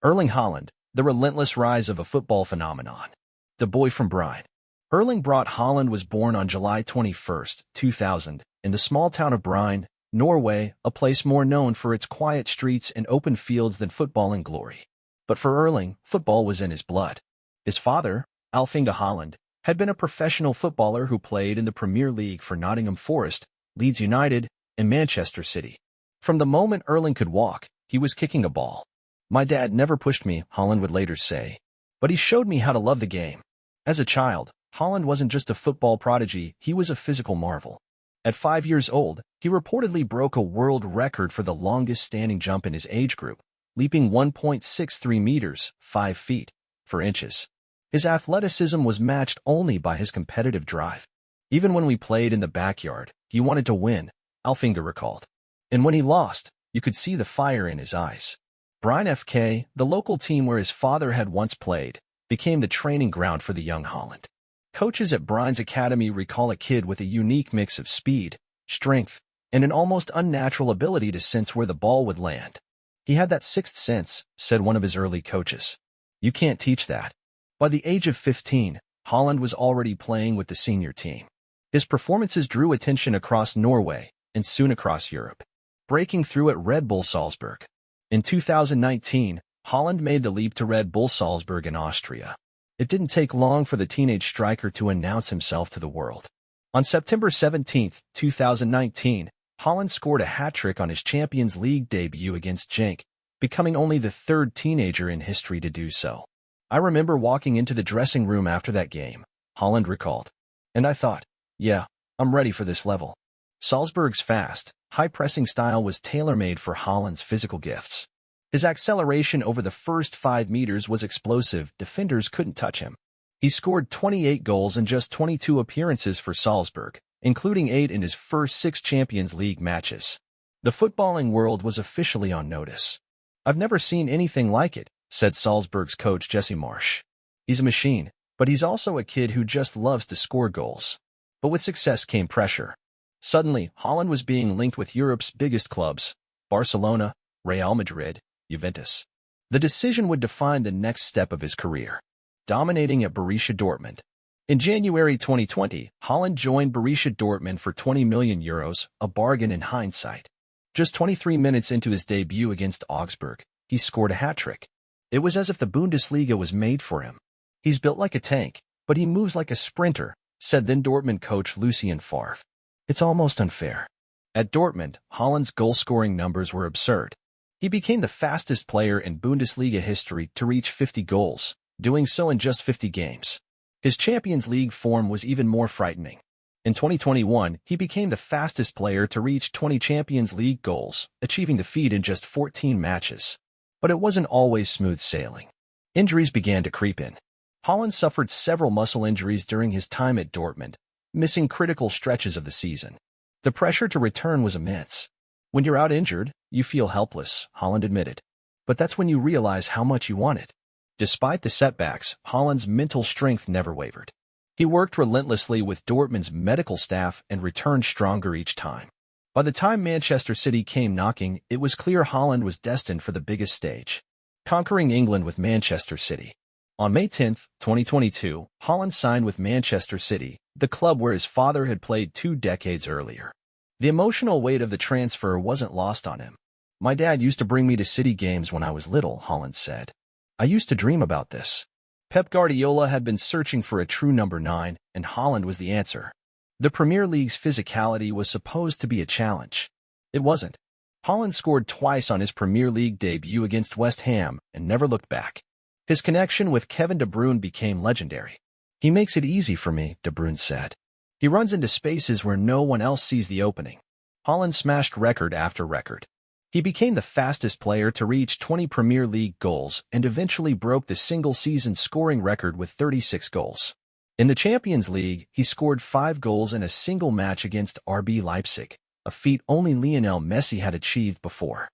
Erling Haaland, the relentless rise of a football phenomenon. The boy from Bryne. Erling Braut Haaland was born on July 21, 2000, in the small town of Bryne, Norway, a place more known for its quiet streets and open fields than footballing glory. But for Erling, football was in his blood. His father, Erling Haaland, had been a professional footballer who played in the Premier League for Nottingham Forest, Leeds United, and Manchester City. From the moment Erling could walk, he was kicking a ball. "My dad never pushed me," Haaland would later say, "but he showed me how to love the game." As a child, Haaland wasn't just a football prodigy, he was a physical marvel. At 5 years old, he reportedly broke a world record for the longest standing jump in his age group, leaping 1.63 meters, 5 feet, 4 inches. His athleticism was matched only by his competitive drive. "Even when we played in the backyard, he wanted to win," Erling recalled. "And when he lost, you could see the fire in his eyes." Bryne FK, the local team where his father had once played, became the training ground for the young Haaland. Coaches at Bryne's academy recall a kid with a unique mix of speed, strength, and an almost unnatural ability to sense where the ball would land. "He had that sixth sense," said one of his early coaches. "You can't teach that." By the age of 15, Haaland was already playing with the senior team. His performances drew attention across Norway and soon across Europe, breaking through at Red Bull Salzburg. In 2019, Haaland made the leap to Red Bull Salzburg in Austria. It didn't take long for the teenage striker to announce himself to the world. On September 17, 2019, Haaland scored a hat-trick on his Champions League debut against Genk, becoming only the third teenager in history to do so. "I remember walking into the dressing room after that game," Haaland recalled, "and I thought, yeah, I'm ready for this level." Salzburg's fast, high-pressing style was tailor-made for Haaland's physical gifts. His acceleration over the first 5 meters was explosive, defenders couldn't touch him. He scored 28 goals in just 22 appearances for Salzburg, including 8 in his first 6 Champions League matches. The footballing world was officially on notice. "I've never seen anything like it," said Salzburg's coach Jesse Marsch. "He's a machine, but he's also a kid who just loves to score goals." But with success came pressure. Suddenly, Haaland was being linked with Europe's biggest clubs: Barcelona, Real Madrid, Juventus. The decision would define the next step of his career, dominating at Borussia Dortmund. In January 2020, Haaland joined Borussia Dortmund for €20 million, a bargain in hindsight. Just 23 minutes into his debut against Augsburg, he scored a hat-trick. It was as if the Bundesliga was made for him. "He's built like a tank, but he moves like a sprinter," said then Dortmund coach Lucien Favre. "It's almost unfair." At Dortmund, Haaland's goal-scoring numbers were absurd. He became the fastest player in Bundesliga history to reach 50 goals, doing so in just 50 games. His Champions League form was even more frightening. In 2021, he became the fastest player to reach 20 Champions League goals, achieving the feat in just 14 matches. But it wasn't always smooth sailing. Injuries began to creep in. Haaland suffered several muscle injuries during his time at Dortmund, missing critical stretches of the season. The pressure to return was immense. "When you're out injured, you feel helpless," Haaland admitted. "But that's when you realize how much you want it." Despite the setbacks, Haaland's mental strength never wavered. He worked relentlessly with Dortmund's medical staff and returned stronger each time. By the time Manchester City came knocking, it was clear Haaland was destined for the biggest stage, conquering England with Manchester City. On May 10, 2022, Haaland signed with Manchester City, the club where his father had played 2 decades earlier. The emotional weight of the transfer wasn't lost on him. "My dad used to bring me to City games when I was little," Haaland said. "I used to dream about this." Pep Guardiola had been searching for a true number 9, and Haaland was the answer. The Premier League's physicality was supposed to be a challenge. It wasn't. Haaland scored twice on his Premier League debut against West Ham and never looked back. His connection with Kevin De Bruyne became legendary. "He makes it easy for me," De Bruyne said. "He runs into spaces where no one else sees the opening." Haaland smashed record after record. He became the fastest player to reach 20 Premier League goals and eventually broke the single-season scoring record with 36 goals. In the Champions League, he scored 5 goals in a single match against RB Leipzig, a feat only Lionel Messi had achieved before.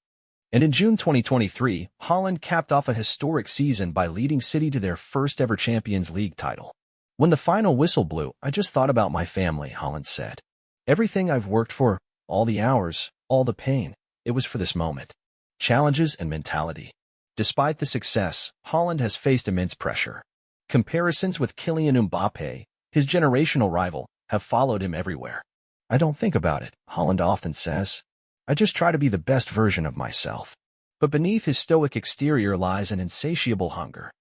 And in June 2023, Haaland capped off a historic season by leading City to their first-ever Champions League title. "When the final whistle blew, I just thought about my family," Haaland said. "Everything I've worked for, all the hours, all the pain, it was for this moment." Challenges and mentality. Despite the success, Haaland has faced immense pressure. Comparisons with Kylian Mbappé, his generational rival, have followed him everywhere. "I don't think about it," Haaland often says. "I just try to be the best version of myself." But beneath his stoic exterior lies an insatiable hunger.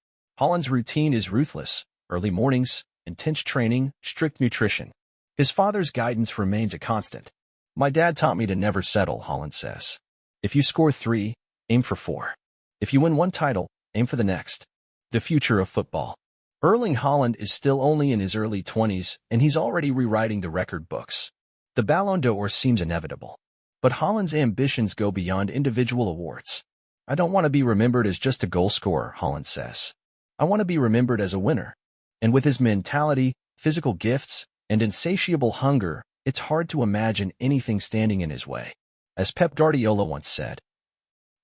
Haaland's routine is ruthless: early mornings, intense training, strict nutrition. His father's guidance remains a constant. "My dad taught me to never settle," Haaland says. "If you score 3, aim for 4. If you win one title, aim for the next." The future of football. Erling Haaland is still only in his early 20s, and he's already rewriting the record books. The Ballon d'Or seems inevitable. But Haaland's ambitions go beyond individual awards. "I don't want to be remembered as just a goal scorer," Haaland says. "I want to be remembered as a winner." And with his mentality, physical gifts, and insatiable hunger, it's hard to imagine anything standing in his way. As Pep Guardiola once said,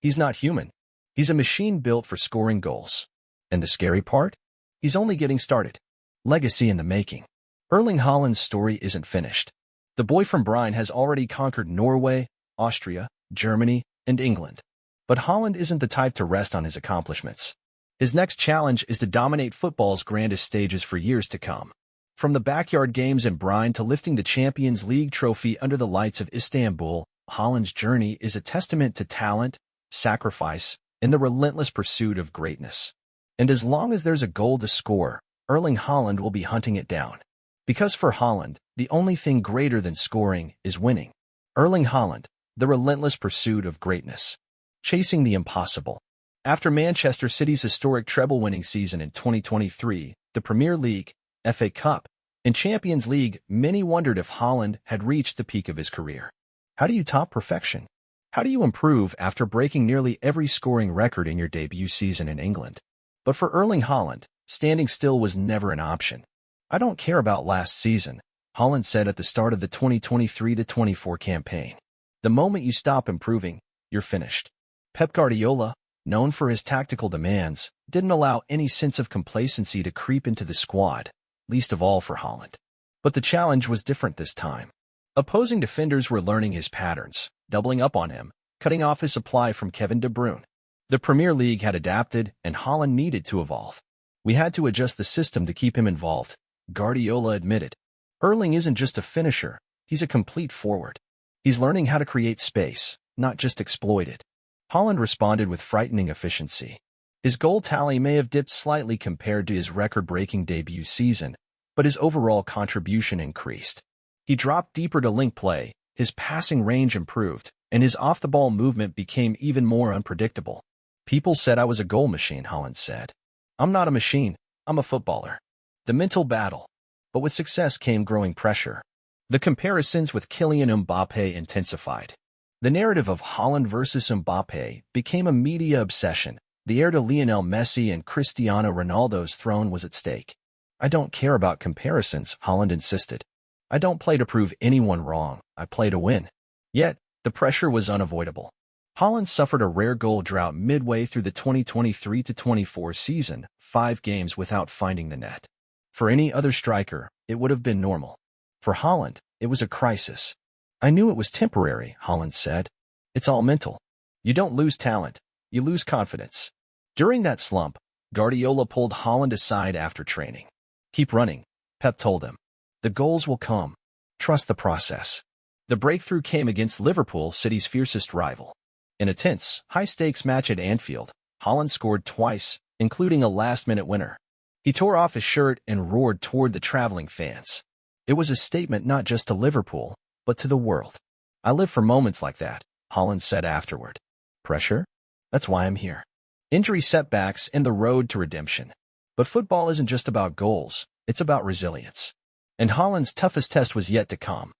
"He's not human. He's a machine built for scoring goals." And the scary part? He's only getting started. Legacy in the making. Erling Haaland's story isn't finished. The boy from Bryne has already conquered Norway, Austria, Germany, and England. But Haaland isn't the type to rest on his accomplishments. His next challenge is to dominate football's grandest stages for years to come. From the backyard games in Bryne to lifting the Champions League trophy under the lights of Istanbul, Haaland's journey is a testament to talent, sacrifice, and the relentless pursuit of greatness. And as long as there's a goal to score, Erling Haaland will be hunting it down. Because for Haaland, the only thing greater than scoring is winning. Erling Haaland, the relentless pursuit of greatness. Chasing the impossible. After Manchester City's historic treble-winning season in 2023, the Premier League, FA Cup, and Champions League, many wondered if Haaland had reached the peak of his career. How do you top perfection? How do you improve after breaking nearly every scoring record in your debut season in England? But for Erling Haaland, standing still was never an option. "I don't care about last season," Haaland said at the start of the 2023-24 campaign. "The moment you stop improving, you're finished." Pep Guardiola, known for his tactical demands, didn't allow any sense of complacency to creep into the squad, least of all for Haaland. But the challenge was different this time. Opposing defenders were learning his patterns, doubling up on him, cutting off his supply from Kevin De Bruyne. The Premier League had adapted, and Haaland needed to evolve. "We had to adjust the system to keep him involved," Guardiola admitted. "Erling isn't just a finisher, he's a complete forward. He's learning how to create space, not just exploit it." Haaland responded with frightening efficiency. His goal tally may have dipped slightly compared to his record-breaking debut season, but his overall contribution increased. He dropped deeper to link play, his passing range improved, and his off-the-ball movement became even more unpredictable. "People said I was a goal machine," Haaland said. "I'm not a machine, I'm a footballer." The mental battle. But with success came growing pressure. The comparisons with Kylian Mbappé intensified. The narrative of Haaland versus Mbappé became a media obsession. The heir to Lionel Messi and Cristiano Ronaldo's throne was at stake. "I don't care about comparisons," Haaland insisted. "I don't play to prove anyone wrong, I play to win." Yet, the pressure was unavoidable. Haaland suffered a rare goal drought midway through the 2023-24 season, 5 games without finding the net. For any other striker, it would have been normal. For Haaland, it was a crisis. "I knew it was temporary," Haaland said. "It's all mental. You don't lose talent, you lose confidence." During that slump, Guardiola pulled Haaland aside after training. "Keep running," Pep told him. "The goals will come. Trust the process." The breakthrough came against Liverpool, City's fiercest rival. In a tense, high-stakes match at Anfield, Haaland scored twice, including a last-minute winner. He tore off his shirt and roared toward the traveling fans. It was a statement not just to Liverpool, but to the world. "I live for moments like that," Haaland said afterward. "Pressure? That's why I'm here." Injury setbacks and the road to redemption. But football isn't just about goals, it's about resilience. And Haaland's toughest test was yet to come.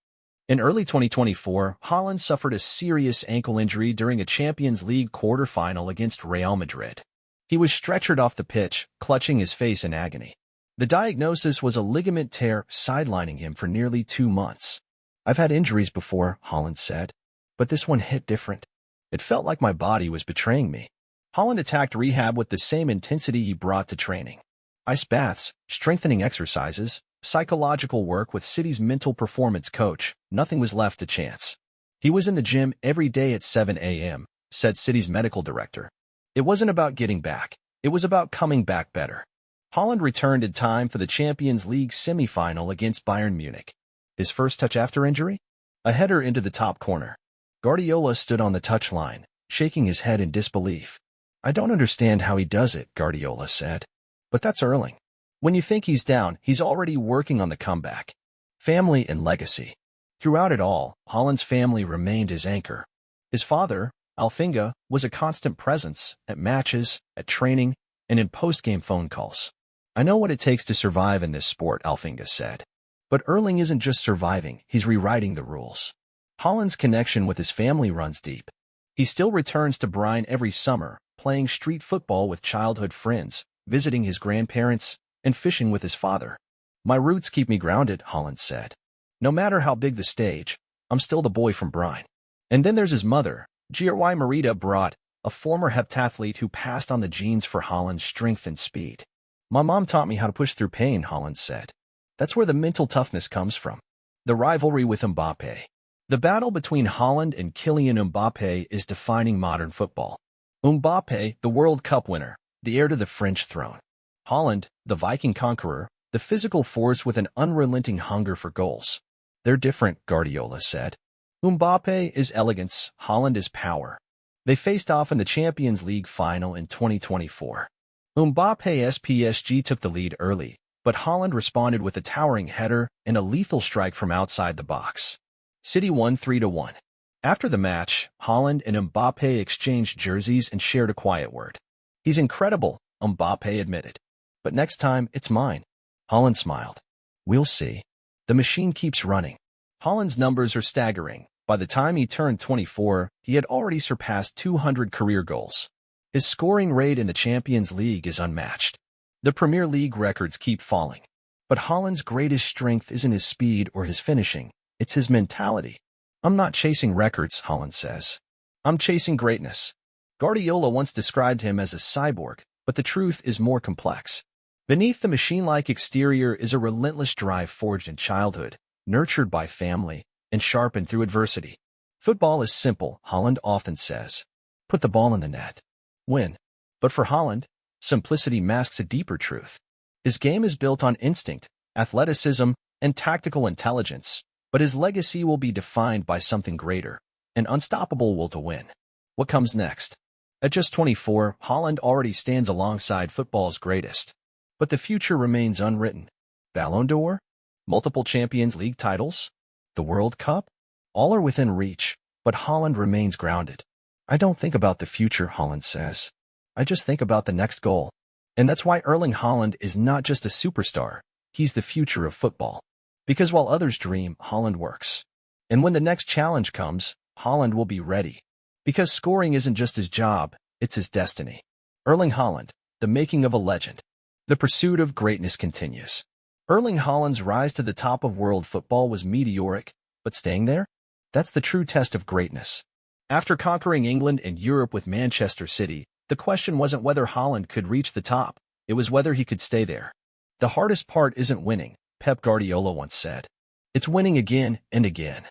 In early 2024, Haaland suffered a serious ankle injury during a Champions League quarter-final against Real Madrid. He was stretchered off the pitch, clutching his face in agony. The diagnosis was a ligament tear, sidelining him for nearly 2 months. "I've had injuries before," Haaland said, "but this one hit different. It felt like my body was betraying me." Haaland attacked rehab with the same intensity he brought to training. Ice baths, strengthening exercises, psychological work with City's mental performance coach, nothing was left to chance. "He was in the gym every day at 7 a.m., said City's medical director. It wasn't about getting back. It was about coming back better. Haaland returned in time for the Champions League semi-final against Bayern Munich. His first touch after injury? A header into the top corner. Guardiola stood on the touchline, shaking his head in disbelief. "I don't understand how he does it," Guardiola said. But that's Erling. When you think he's down, he's already working on the comeback. Family and legacy. Throughout it all, Haaland's family remained his anchor. His father, Alfinga, was a constant presence at matches, at training, and in post-game phone calls. "I know what it takes to survive in this sport," Alfinga said. But Erling isn't just surviving, he's rewriting the rules. Haaland's connection with his family runs deep. He still returns to Bryne every summer, playing street football with childhood friends, visiting his grandparents, and fishing with his father. "My roots keep me grounded," Haaland said. "No matter how big the stage, I'm still the boy from Bryne." And then there's his mother, Gry Marita Brought, a former heptathlete who passed on the genes for Haaland's strength and speed. "My mom taught me how to push through pain," Haaland said. That's where the mental toughness comes from. The rivalry with Mbappé. The battle between Haaland and Kylian Mbappé is defining modern football. Mbappé, the World Cup winner, the heir to the French throne. Haaland, the Viking conqueror, the physical force with an unrelenting hunger for goals. "They're different," Guardiola said. Mbappé is elegance, Haaland is power. They faced off in the Champions League final in 2024. Mbappé's PSG took the lead early, but Haaland responded with a towering header and a lethal strike from outside the box. City won 3-1. After the match, Haaland and Mbappé exchanged jerseys and shared a quiet word. "He's incredible," Mbappé admitted. "But next time, it's mine." Haaland smiled. "We'll see." The machine keeps running. Haaland's numbers are staggering. By the time he turned 24, he had already surpassed 200 career goals. His scoring rate in the Champions League is unmatched. The Premier League records keep falling. But Haaland's greatest strength isn't his speed or his finishing, it's his mentality. "I'm not chasing records," Haaland says. "I'm chasing greatness." Guardiola once described him as a cyborg, but the truth is more complex. Beneath the machine-like exterior is a relentless drive forged in childhood, nurtured by family, and sharpened through adversity. "Football is simple," Haaland often says. "Put the ball in the net. Win." But for Haaland, simplicity masks a deeper truth. His game is built on instinct, athleticism, and tactical intelligence, but his legacy will be defined by something greater, an unstoppable will to win. What comes next? At just 24, Haaland already stands alongside football's greatest. But the future remains unwritten. Ballon d'Or? Multiple Champions League titles? The World Cup? All are within reach, but Haaland remains grounded. "I don't think about the future," Haaland says. "I just think about the next goal." And that's why Erling Haaland is not just a superstar, he's the future of football. Because while others dream, Haaland works. And when the next challenge comes, Haaland will be ready. Because scoring isn't just his job, it's his destiny. Erling Haaland, the making of a legend. The pursuit of greatness continues. Erling Haaland's rise to the top of world football was meteoric, but staying there? That's the true test of greatness. After conquering England and Europe with Manchester City, the question wasn't whether Haaland could reach the top, it was whether he could stay there. "The hardest part isn't winning," Pep Guardiola once said. "It's winning again and again."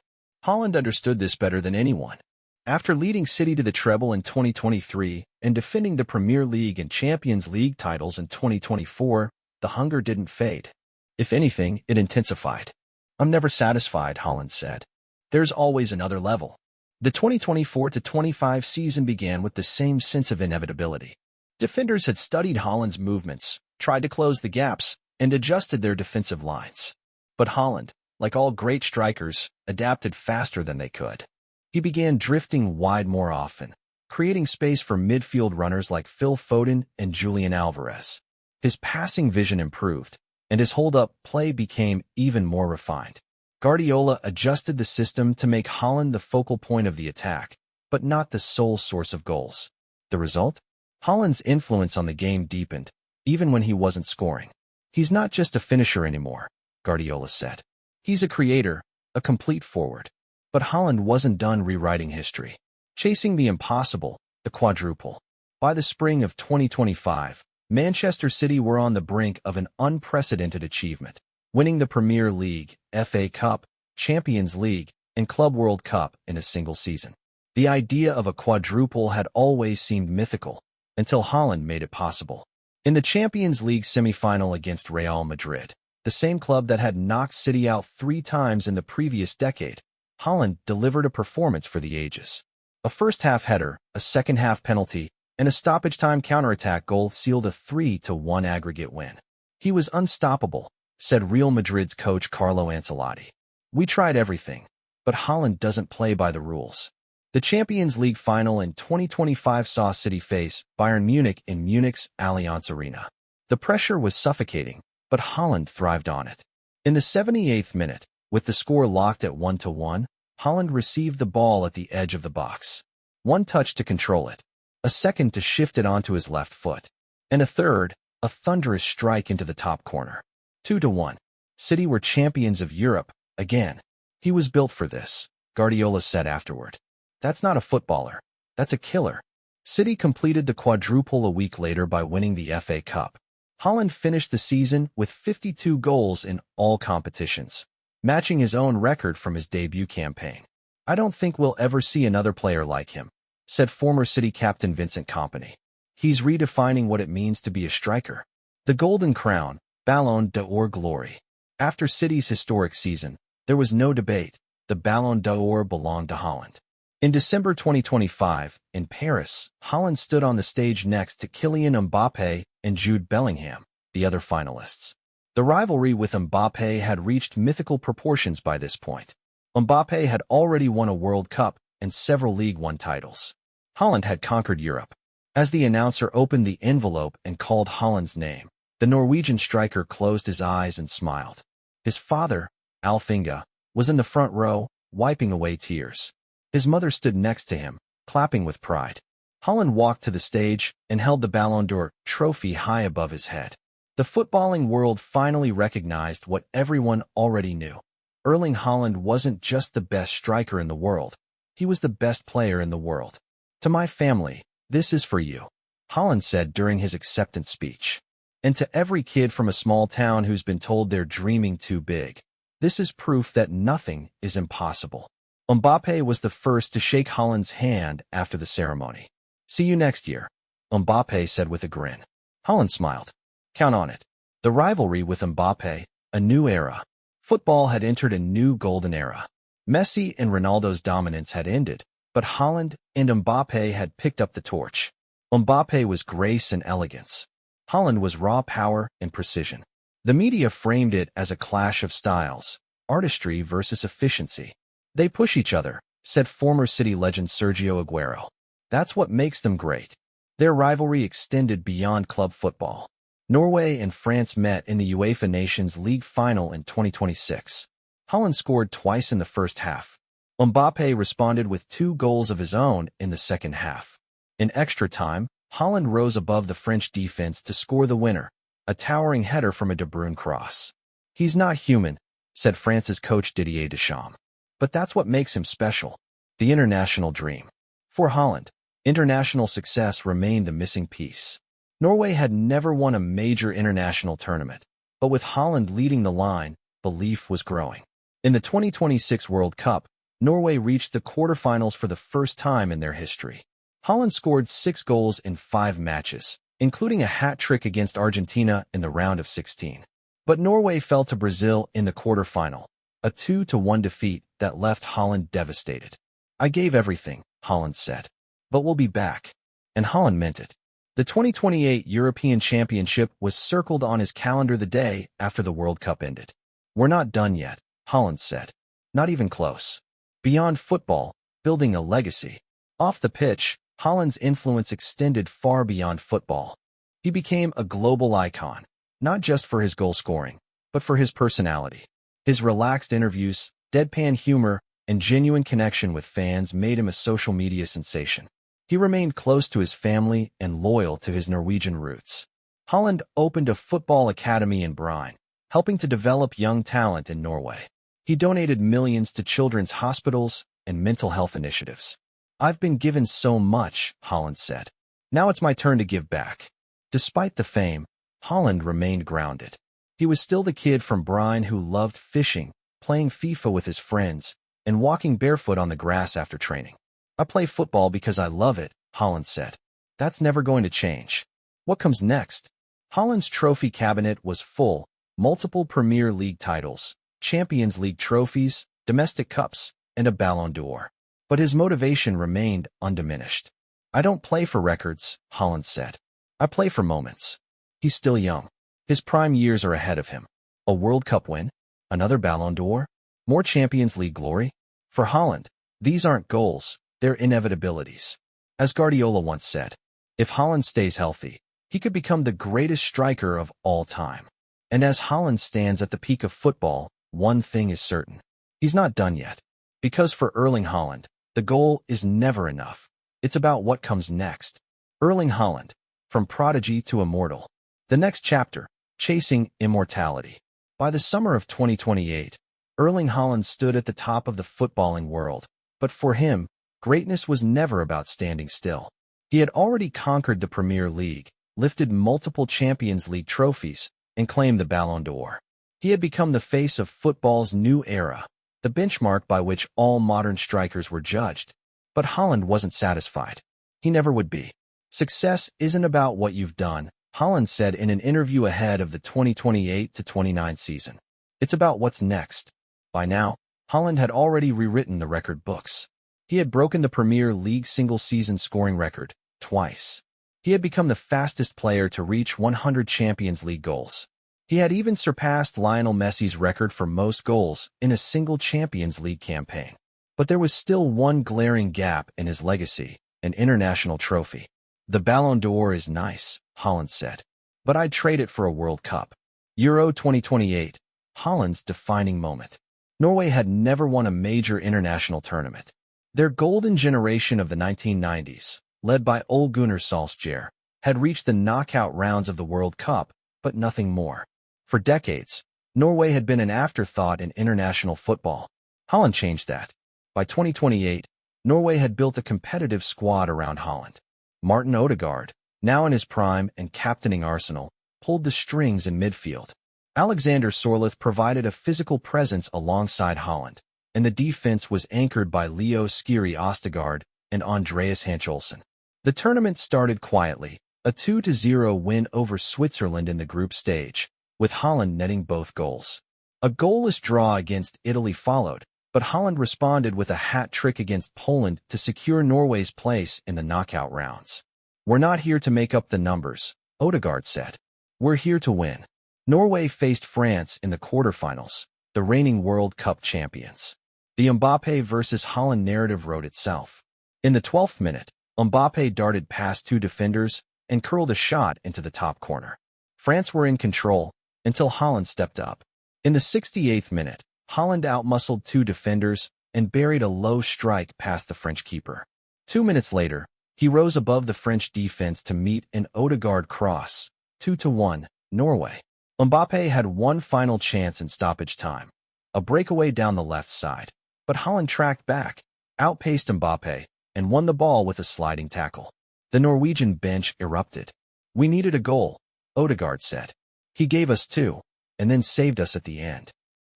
Haaland understood this better than anyone. After leading City to the treble in 2023 and defending the Premier League and Champions League titles in 2024, the hunger didn't fade. If anything, it intensified. "I'm never satisfied," Haaland said. "There's always another level." The 2024-25 season began with the same sense of inevitability. Defenders had studied Haaland's movements, tried to close the gaps, and adjusted their defensive lines. But Haaland, like all great strikers, adapted faster than they could. He began drifting wide more often, creating space for midfield runners like Phil Foden and Julian Alvarez. His passing vision improved, and his hold-up play became even more refined. Guardiola adjusted the system to make Haaland the focal point of the attack, but not the sole source of goals. The result? Haaland's influence on the game deepened, even when he wasn't scoring. "He's not just a finisher anymore," Guardiola said. "He's a creator, a complete forward." But Haaland wasn't done rewriting history. Chasing the impossible, the quadruple. By the spring of 2025, Manchester City were on the brink of an unprecedented achievement, winning the Premier League, FA Cup, Champions League, and Club World Cup in a single season. The idea of a quadruple had always seemed mythical, until Haaland made it possible. In the Champions League semi-final against Real Madrid, the same club that had knocked City out 3 times in the previous decade, Haaland delivered a performance for the ages. A first-half header, a second-half penalty, and a stoppage-time counterattack goal sealed a 3-1 aggregate win. He was unstoppable, said Real Madrid's coach Carlo Ancelotti. We tried everything, but Haaland doesn't play by the rules. The Champions League final in 2025 saw City face Bayern Munich in Munich's Allianz Arena. The pressure was suffocating, but Haaland thrived on it. In the 78th minute, with the score locked at 1-1, Haaland received the ball at the edge of the box. 1 touch to control it, a second to shift it onto his left foot, and a third, a thunderous strike into the top corner. 2-1. City were champions of Europe, again. He was built for this, Guardiola said afterward. That's not a footballer. That's a killer. City completed the quadruple a week later by winning the FA Cup. Haaland finished the season with 52 goals in all competitions, matching his own record from his debut campaign. I don't think we'll ever see another player like him, said former City captain Vincent Kompany. He's redefining what it means to be a striker. The Golden Crown, Ballon d'Or glory. After City's historic season, there was no debate. The Ballon d'Or belonged to Haaland. In December 2025, in Paris, Haaland stood on the stage next to Kylian Mbappé and Jude Bellingham, the other finalists. The rivalry with Mbappé had reached mythical proportions by this point. Mbappé had already won a World Cup and several League One titles. Haaland had conquered Europe. As the announcer opened the envelope and called Haaland's name, the Norwegian striker closed his eyes and smiled. His father, Alf Inge, was in the front row, wiping away tears. His mother stood next to him, clapping with pride. Haaland walked to the stage and held the Ballon d'Or trophy high above his head. The footballing world finally recognized what everyone already knew. Erling Haaland wasn't just the best striker in the world. He was the best player in the world. To my family, this is for you, Haaland said during his acceptance speech. And to every kid from a small town who's been told they're dreaming too big, this is proof that nothing is impossible. Mbappé was the first to shake Haaland's hand after the ceremony. See you next year, Mbappé said with a grin. Haaland smiled. Count on it. The rivalry with Mbappé, a new era. Football had entered a new golden era. Messi and Ronaldo's dominance had ended, but Haaland and Mbappé had picked up the torch. Mbappé was grace and elegance. Haaland was raw power and precision. The media framed it as a clash of styles, artistry versus efficiency. They push each other, said former City legend Sergio Aguero. That's what makes them great. Their rivalry extended beyond club football. Norway and France met in the UEFA Nations League final in 2026. Haaland scored twice in the first half. Mbappé responded with 2 goals of his own in the second half. In extra time, Haaland rose above the French defense to score the winner, a towering header from a De Bruyne cross. He's not human, said France's coach Didier Deschamps. But that's what makes him special. The international dream. For Haaland, international success remained the missing piece. Norway had never won a major international tournament, but with Haaland leading the line, belief was growing. In the 2026 World Cup, Norway reached the quarterfinals for the first time in their history. Haaland scored 6 goals in 5 matches, including a hat-trick against Argentina in the round of 16. But Norway fell to Brazil in the quarterfinal, a 2-1 defeat that left Haaland devastated. I gave everything, Haaland said. But we'll be back. And Haaland meant it. The 2028 European Championship was circled on his calendar the day after the World Cup ended. We're not done yet, Haaland said. Not even close. Beyond football, building a legacy. Off the pitch, Haaland's influence extended far beyond football. He became a global icon, not just for his goal scoring, but for his personality. His relaxed interviews, deadpan humor, and genuine connection with fans made him a social media sensation. He remained close to his family and loyal to his Norwegian roots. Haaland opened a football academy in Bryne, helping to develop young talent in Norway. He donated millions to children's hospitals and mental health initiatives. I've been given so much, Haaland said. Now it's my turn to give back. Despite the fame, Haaland remained grounded. He was still the kid from Bryne who loved fishing, playing FIFA with his friends, and walking barefoot on the grass after training. I play football because I love it, Haaland said. That's never going to change. What comes next? Haaland's trophy cabinet was full, multiple Premier League titles, Champions League trophies, domestic cups, and a Ballon d'Or. But his motivation remained undiminished. I don't play for records, Haaland said. I play for moments. He's still young. His prime years are ahead of him. A World Cup win? Another Ballon d'Or? More Champions League glory? For Haaland, these aren't goals, they're inevitabilities. As Guardiola once said, if Haaland stays healthy, he could become the greatest striker of all time. And as Haaland stands at the peak of football, one thing is certain. He's not done yet. Because for Erling Haaland, the goal is never enough. It's about what comes next. Erling Haaland, from prodigy to immortal. The next chapter, chasing immortality. By the summer of 2028, Erling Haaland stood at the top of the footballing world. But for him, greatness was never about standing still. He had already conquered the Premier League, lifted multiple Champions League trophies, and claimed the Ballon d'Or. He had become the face of football's new era, the benchmark by which all modern strikers were judged. But Haaland wasn't satisfied. He never would be. Success isn't about what you've done, Haaland said in an interview ahead of the 2028-29 season. It's about what's next. By now, Haaland had already rewritten the record books. He had broken the Premier League single-season scoring record twice. He had become the fastest player to reach 100 Champions League goals. He had even surpassed Lionel Messi's record for most goals in a single Champions League campaign. But there was still one glaring gap in his legacy, an international trophy. The Ballon d'Or is nice, Haaland said, but I'd trade it for a World Cup. Euro 2028, Haaland's defining moment. Norway had never won a major international tournament. Their golden generation of the 1990s, led by Ole Gunnar Solskjaer, had reached the knockout rounds of the World Cup, but nothing more. For decades, Norway had been an afterthought in international football. Haaland changed that. By 2028, Norway had built a competitive squad around Haaland. Martin Odegaard, now in his prime and captaining Arsenal, pulled the strings in midfield. Alexander Sorloth provided a physical presence alongside Haaland, and the defense was anchored by Leo Skiri Ostergaard and Andreas Hancholson. The tournament started quietly, a 2-0 win over Switzerland in the group stage, with Haaland netting both goals. A goalless draw against Italy followed, but Haaland responded with a hat-trick against Poland to secure Norway's place in the knockout rounds. We're not here to make up the numbers, Odegaard said. We're here to win. Norway faced France in the quarterfinals, the reigning World Cup champions. The Mbappé versus Haaland narrative wrote itself. In the 12th minute, Mbappé darted past two defenders and curled a shot into the top corner. France were in control until Haaland stepped up. In the 68th minute, Haaland outmuscled two defenders and buried a low strike past the French keeper. 2 minutes later, he rose above the French defense to meet an Odegaard cross. 2-1, Norway. Mbappé had one final chance in stoppage time, a breakaway down the left side. But Haaland tracked back, outpaced Mbappé, and won the ball with a sliding tackle. The Norwegian bench erupted. We needed a goal, Odegaard said. He gave us two, and then saved us at the end.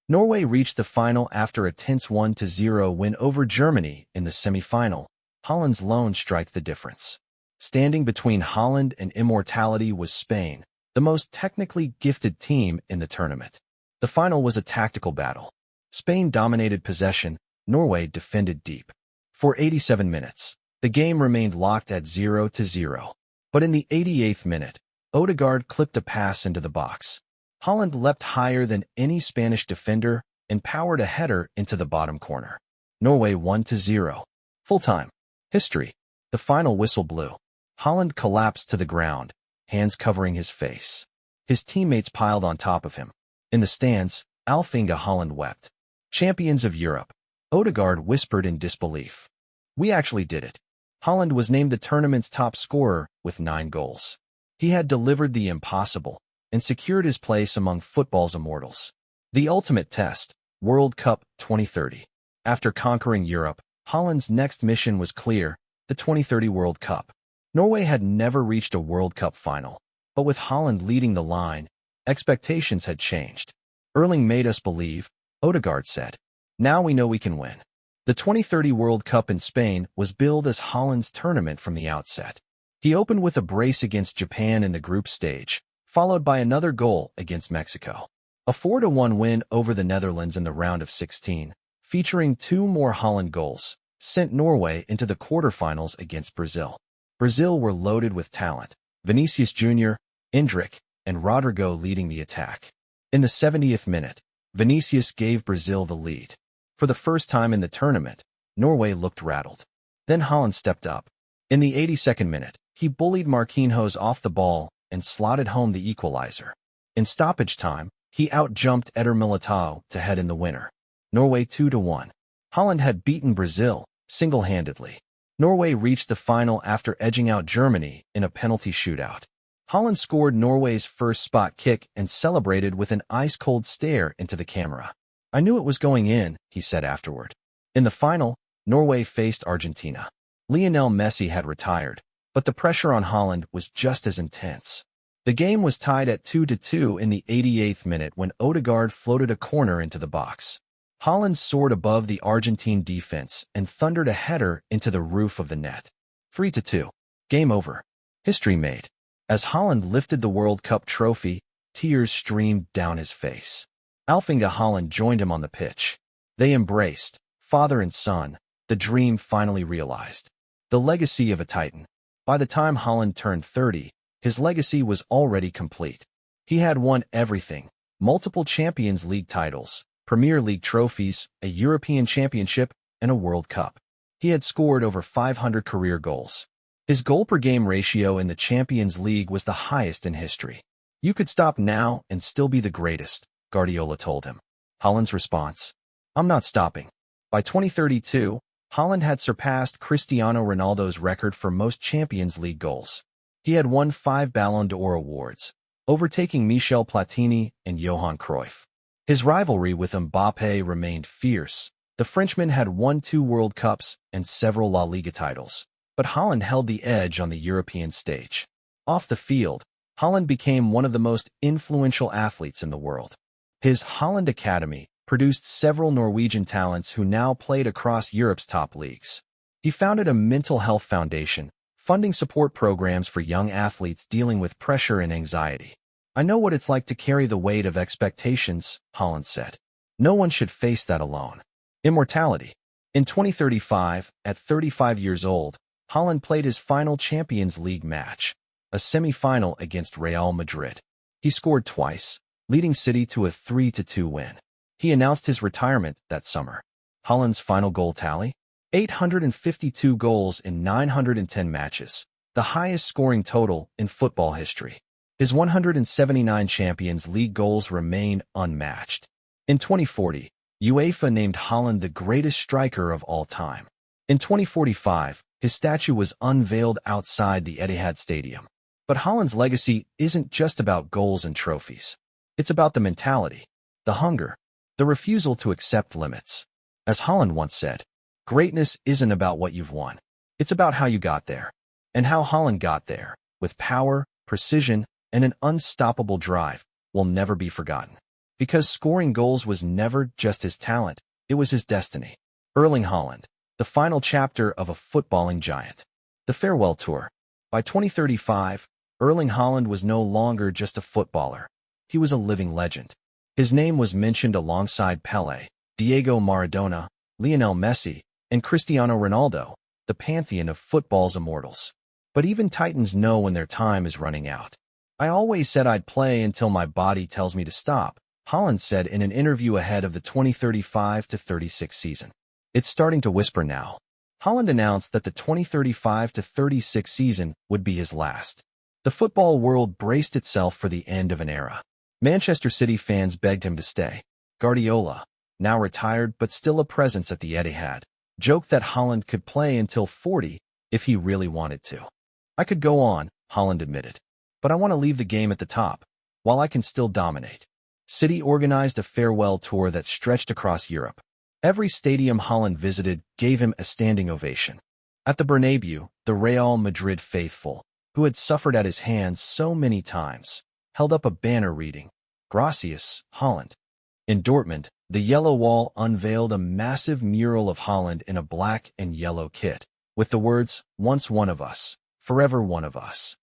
Norway reached the final after a tense 1-0 win over Germany in the semi-final. Haaland's lone strike the difference. Standing between Haaland and immortality was Spain, the most technically gifted team in the tournament. The final was a tactical battle. Spain dominated possession, Norway defended deep. For 87 minutes, the game remained locked at 0-0. But in the 88th minute, Odegaard clipped a pass into the box. Haaland leapt higher than any Spanish defender and powered a header into the bottom corner. Norway 1-0. Full-time. History. The final whistle blew. Haaland collapsed to the ground, hands covering his face. His teammates piled on top of him. In the stands, Alf Inge Haaland wept. Champions of Europe. Odegaard whispered in disbelief. We actually did it. Haaland was named the tournament's top scorer with 9 goals. He had delivered the impossible and secured his place among football's immortals. The ultimate test, World Cup 2030. After conquering Europe, Haaland's next mission was clear, the 2030 World Cup. Norway had never reached a World Cup final, but with Haaland leading the line, expectations had changed. Erling made us believe, Odegaard said. Now we know we can win. The 2030 World Cup in Spain was billed as Haaland's tournament from the outset. He opened with a brace against Japan in the group stage, followed by another goal against Mexico. A 4-1 win over the Netherlands in the round of 16, featuring 2 more Haaland goals, sent Norway into the quarterfinals against Brazil. Brazil were loaded with talent, Vinicius Jr., Endrick, and Rodrigo leading the attack. In the 70th minute, Vinicius gave Brazil the lead. For the first time in the tournament, Norway looked rattled. Then Haaland stepped up. In the 82nd minute, he bullied Marquinhos off the ball and slotted home the equalizer. In stoppage time, he out-jumped Eder Militao to head in the winner. Norway 2-1. Haaland had beaten Brazil single-handedly. Norway reached the final after edging out Germany in a penalty shootout. Haaland scored Norway's first spot kick and celebrated with an ice-cold stare into the camera. "I knew it was going in," he said afterward. In the final, Norway faced Argentina. Lionel Messi had retired, but the pressure on Haaland was just as intense. The game was tied at 2-2 in the 88th minute when Odegaard floated a corner into the box. Haaland soared above the Argentine defense and thundered a header into the roof of the net. 3-2. Game over. History made. As Haaland lifted the World Cup trophy, tears streamed down his face. Erling Haaland joined him on the pitch. They embraced, father and son, the dream finally realized. The legacy of a Titan. By the time Haaland turned 30, his legacy was already complete. He had won everything: multiple Champions League titles, Premier League trophies, a European Championship, and a World Cup. He had scored over 500 career goals. His goal-per-game ratio in the Champions League was the highest in history. "You could stop now and still be the greatest," Guardiola told him. Haaland's response: "I'm not stopping." By 2032, Haaland had surpassed Cristiano Ronaldo's record for most Champions League goals. He had won 5 Ballon d'Or awards, overtaking Michel Platini and Johan Cruyff. His rivalry with Mbappé remained fierce. The Frenchman had won 2 World Cups and several La Liga titles, but Haaland held the edge on the European stage. Off the field, Haaland became one of the most influential athletes in the world. His Haaland Academy produced several Norwegian talents who now played across Europe's top leagues. He founded a mental health foundation, funding support programs for young athletes dealing with pressure and anxiety. "I know what it's like to carry the weight of expectations," Haaland said. "No one should face that alone." Immortality. In 2035, at 35 years old, Haaland played his final Champions League match, a semi-final against Real Madrid. He scored twice, leading City to a 3-2 win. He announced his retirement that summer. Haaland's final goal tally? 852 goals in 910 matches, the highest scoring total in football history. His 179 Champions League goals remain unmatched. In 2040, UEFA named Haaland the greatest striker of all time. In 2045, his statue was unveiled outside the Etihad Stadium. But Haaland's legacy isn't just about goals and trophies. It's about the mentality, the hunger, the refusal to accept limits. As Haaland once said, "Greatness isn't about what you've won. It's about how you got there." And how Haaland got there, with power, precision, and an unstoppable drive, will never be forgotten. Because scoring goals was never just his talent, it was his destiny. Erling Haaland, the final chapter of a footballing giant. The farewell tour. By 2035, Erling Haaland was no longer just a footballer. He was a living legend. His name was mentioned alongside Pelé, Diego Maradona, Lionel Messi, and Cristiano Ronaldo, the pantheon of football's immortals. But even titans know when their time is running out. "I always said I'd play until my body tells me to stop," Haaland said in an interview ahead of the 2035-36 season. "It's starting to whisper now." Haaland announced that the 2035-36 season would be his last. The football world braced itself for the end of an era. Manchester City fans begged him to stay. Guardiola, now retired but still a presence at the Etihad, joked that Haaland could play until 40 if he really wanted to. "I could go on," Haaland admitted, "but I want to leave the game at the top, while I can still dominate." City organized a farewell tour that stretched across Europe. Every stadium Haaland visited gave him a standing ovation. At the Bernabeu, the Real Madrid faithful, who had suffered at his hands so many times, held up a banner reading, "Gracias, Haaland." In Dortmund, the Yellow Wall unveiled a massive mural of Haaland in a black and yellow kit, with the words, "Once one of us, forever one of us.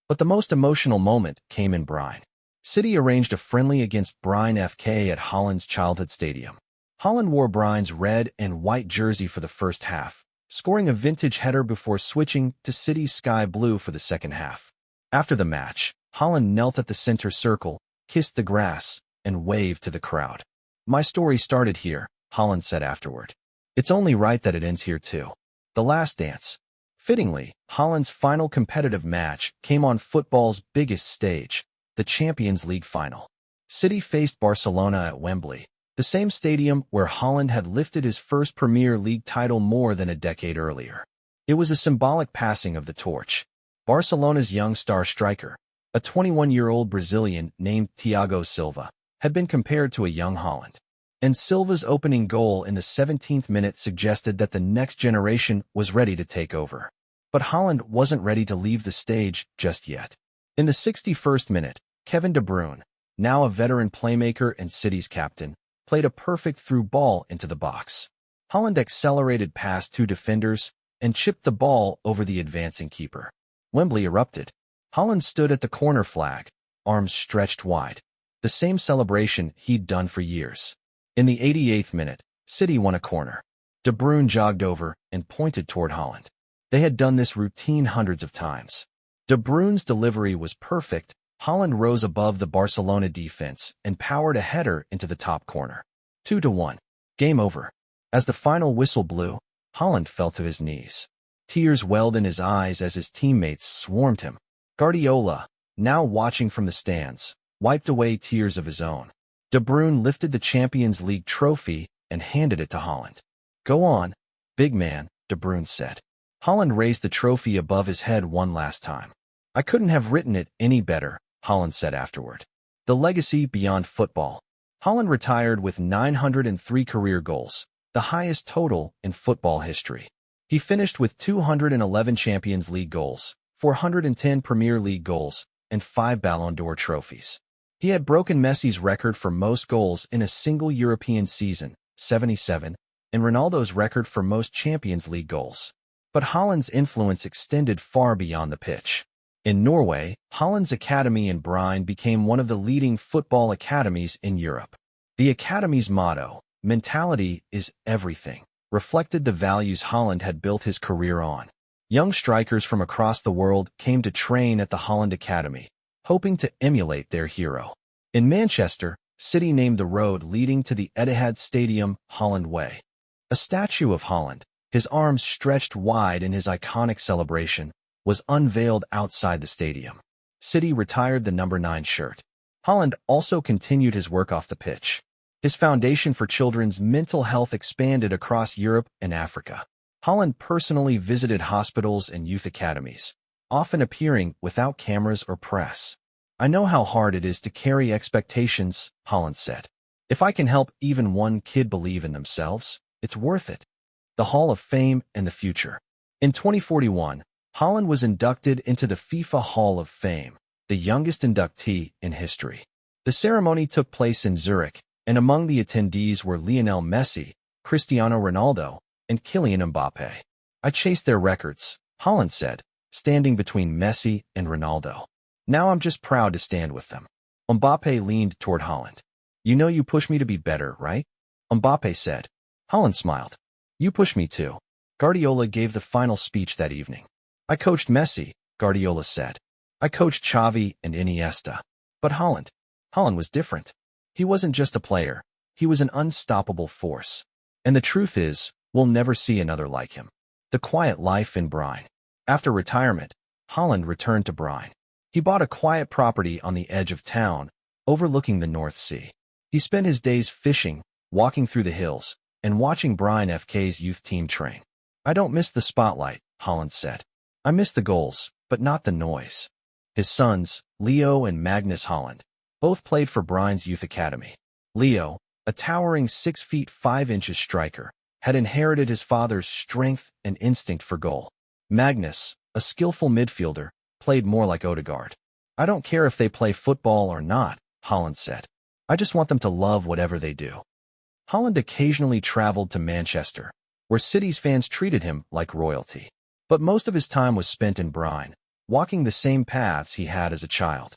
But the most emotional moment came in Bryne. City arranged a friendly against Bryne FK at Haaland's childhood stadium. Haaland wore Bryne's red and white jersey for the first half, scoring a vintage header before switching to City's sky blue for the second half. After the match, Haaland knelt at the center circle, kissed the grass, and waved to the crowd. "My story started here," Haaland said afterward. "It's only right that it ends here too." The last dance. Fittingly, Haaland's final competitive match came on football's biggest stage, the Champions League final. City faced Barcelona at Wembley, the same stadium where Haaland had lifted his first Premier League title more than a decade earlier. It was a symbolic passing of the torch. Barcelona's young star striker, a 21-year-old Brazilian named Thiago Silva, had been compared to a young Haaland. And Silva's opening goal in the 17th minute suggested that the next generation was ready to take over. But Haaland wasn't ready to leave the stage just yet. In the 61st minute, Kevin De Bruyne, now a veteran playmaker and City's captain, played a perfect through ball into the box. Haaland accelerated past two defenders and chipped the ball over the advancing keeper. Wembley erupted. Haaland stood at the corner flag, arms stretched wide, the same celebration he'd done for years. In the 88th minute, City won a corner. De Bruyne jogged over and pointed toward Haaland. They had done this routine hundreds of times. De Bruyne's delivery was perfect. Haaland rose above the Barcelona defense and powered a header into the top corner. 2-1. Game over. As the final whistle blew, Haaland fell to his knees. Tears welled in his eyes as his teammates swarmed him. Guardiola, now watching from the stands, wiped away tears of his own. De Bruyne lifted the Champions League trophy and handed it to Haaland. "Go on, big man," De Bruyne said. Haaland raised the trophy above his head one last time. "I couldn't have written it any better," Haaland said afterward. The legacy beyond football. Haaland retired with 903 career goals, the highest total in football history. He finished with 211 Champions League goals, 410 Premier League goals, and 5 Ballon d'Or trophies. He had broken Messi's record for most goals in a single European season, 77, and Ronaldo's record for most Champions League goals. But Haaland's influence extended far beyond the pitch. In Norway, Haaland's academy in Bryne became one of the leading football academies in Europe. The academy's motto, "Mentality is everything," reflected the values Haaland had built his career on. Young strikers from across the world came to train at the Haaland Academy, hoping to emulate their hero. In Manchester, City named the road leading to the Etihad Stadium Haaland Way. A statue of Haaland, his arms stretched wide in his iconic celebration, was unveiled outside the stadium. City retired the number 9 shirt. Haaland also continued his work off the pitch. His foundation for children's mental health expanded across Europe and Africa. Haaland personally visited hospitals and youth academies, often appearing without cameras or press. "I know how hard it is to carry expectations," Haaland said. "If I can help even one kid believe in themselves, it's worth it." The Hall of Fame and the future. In 2041, Haaland was inducted into the FIFA Hall of Fame, the youngest inductee in history. The ceremony took place in Zurich, and among the attendees were Lionel Messi, Cristiano Ronaldo, and Kylian Mbappé. "I chased their records," Haaland said, standing between Messi and Ronaldo. "Now I'm just proud to stand with them." Mbappé leaned toward Haaland. "You know you push me to be better, right?" Mbappé said. Haaland smiled. "You push me too." Guardiola gave the final speech that evening. "I coached Messi," Guardiola said. "I coached Xavi and Iniesta." But Haaland was different. He wasn't just a player. He was an unstoppable force. And the truth is, we'll never see another like him. The quiet life in Bryne. After retirement, Haaland returned to Bryne. He bought a quiet property on the edge of town, overlooking the North Sea. He spent his days fishing, walking through the hills, and watching Bryne FK's youth team train. "I don't miss the spotlight," Haaland said. "I miss the goals, but not the noise." His sons, Leo and Magnus Haaland, both played for Bryne's youth academy. Leo, a towering 6 feet 5 inches striker, had inherited his father's strength and instinct for goal. Magnus, a skillful midfielder, played more like Odegaard. "I don't care if they play football or not," Haaland said. "I just want them to love whatever they do." Haaland occasionally traveled to Manchester, where City's fans treated him like royalty. But most of his time was spent in Bryne, walking the same paths he had as a child.